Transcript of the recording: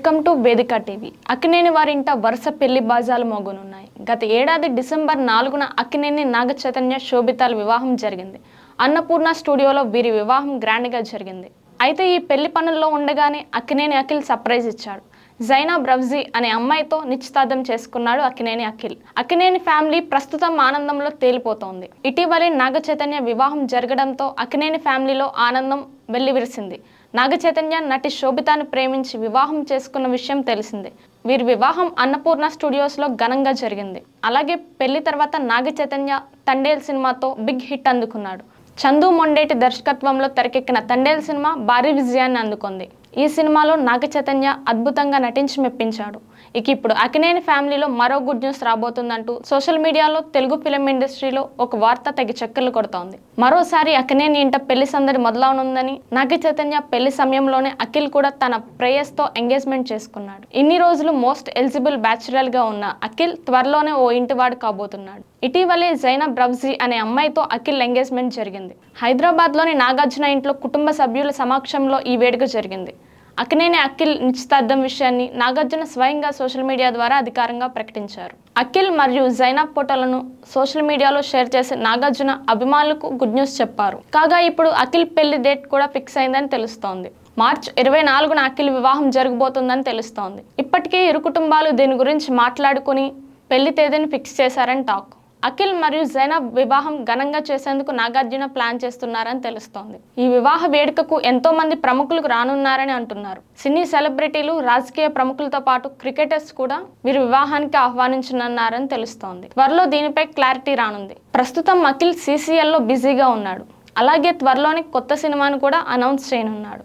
Welcome to వేదిక TV. Akkineni వారింట వరుస పెళ్లి బాజాలు మోగనున్నాయి. గత ఏడాది డిసెంబర్ 4న అక్కినేని నాగ చైతన్య శోభితాల వివాహం జరిగింది. అన్నపూర్ణ స్టూడియోలో వీరి వివాహం గ్రాండ్గా జరిగింది. అయితే ఈ పెళ్లి పనుల్లో ఉండగానే అక్కినేని అఖిల్ సర్ప్రైజ్ ఇచ్చాడు. జైనబ్ రవ్జీ అనే అమ్మాయితో నిశ్చితార్థం చేసుకున్నాడు అక్కినేని అఖిల్. అక్కినేని ఫ్యామిలీ ప్రస్తుతం ఆనందంలో తేలిపోతోంది. ఇటీవలే నాగ చైతన్య వివాహం జరగడంతో అక్కినేని ఫ్యామిలీలో ఆనందం వెల్లివిరిసింది. నాగ చైతన్య నటి శోభితాను ప్రేమించి వివాహం చేసుకున్న విషయం తెలిసిందే. వీరి వివాహం అన్నపూర్ణ స్టూడియోస్లో ఘనంగా జరిగింది. అలాగే పెళ్లి తర్వాత నాగ చైతన్య తండేల్ సినిమాతో బిగ్ హిట్ అందుకున్నాడు. చందు మొండేటి దర్శకత్వంలో తెరకెక్కిన తండేల్ సినిమా భారీ విజయాన్ని అందుకుంది. ఈ సినిమాలో నాగ చైతన్య అద్భుతంగా నటించి మెప్పించాడు. ఇప్పుడు అక్కినేని ఫ్యామిలీలో మరో గుడ్ న్యూస్ రాబోతుందంటూ సోషల్ మీడియాలో తెలుగు ఫిలిం ఇండస్ట్రీలో ఒక వార్త తెగ చక్కర్లు కొడుతోంది. మరోసారి అక్కినేని ఇంట పెళ్లి సందడి మొదలవనుందని, నాగ చైతన్య పెళ్లి సమయంలోనే అఖిల్ కూడా తన ప్రేయస్తో ఎంగేజ్మెంట్ చేసుకున్నాడు. ఇన్ని రోజులు మోస్ట్ ఎలిజిబుల్ బ్యాచులర్ గా ఉన్న అఖిల్ త్వరలోనే ఓ ఇంటివాడు కాబోతున్నాడు. ఇటీవలే జైనబ్ రవ్జీ అనే అమ్మాయితో అఖిల్ ఎంగేజ్మెంట్ జరిగింది. హైదరాబాద్లోని నాగార్జున ఇంట్లో కుటుంబ సభ్యుల సమక్షంలో ఈ వేడుక జరిగింది. అక్కినేని అఖిల్ నిశ్చితార్థం విషయాన్ని నాగార్జున స్వయంగా సోషల్ మీడియా ద్వారా అధికారంగా ప్రకటించారు. అఖిల్ మరియు జైనబ్ ఫోటోలను సోషల్ మీడియాలో షేర్ చేసి నాగార్జున అభిమానులకు గుడ్ న్యూస్ చెప్పారు. కాగా ఇప్పుడు అఖిల్ పెళ్లి డేట్ కూడా ఫిక్స్ అయిందని తెలుస్తోంది. మార్చి 24న అఖిల్ వివాహం జరగబోతుందని తెలుస్తోంది. ఇప్పటికే ఇరు కుటుంబాలు దీని గురించి మాట్లాడుకుని పెళ్లి తేదీని ఫిక్స్ చేశారని టాక్. అఖిల్ మరియు జైనబ్ వివాహం ఘనంగా చేసేందుకు నాగార్జున ప్లాన్ చేస్తున్నారని తెలుస్తోంది. ఈ వివాహ వేడుకకు ఎంతో మంది ప్రముఖులు రానున్నారని అంటున్నారు. సినీ సెలబ్రిటీలు, రాజకీయ ప్రముఖులతో పాటు క్రికెటర్స్ కూడా వీరి వివాహానికి ఆహ్వానించనున్నారని తెలుస్తోంది. త్వరలో దీనిపై క్లారిటీ రానుంది. ప్రస్తుతం అఖిల్ CCLలో బిజీగా ఉన్నాడు. అలాగే త్వరలోనే కొత్త సినిమాను కూడా అనౌన్స్ చేయనున్నాడు.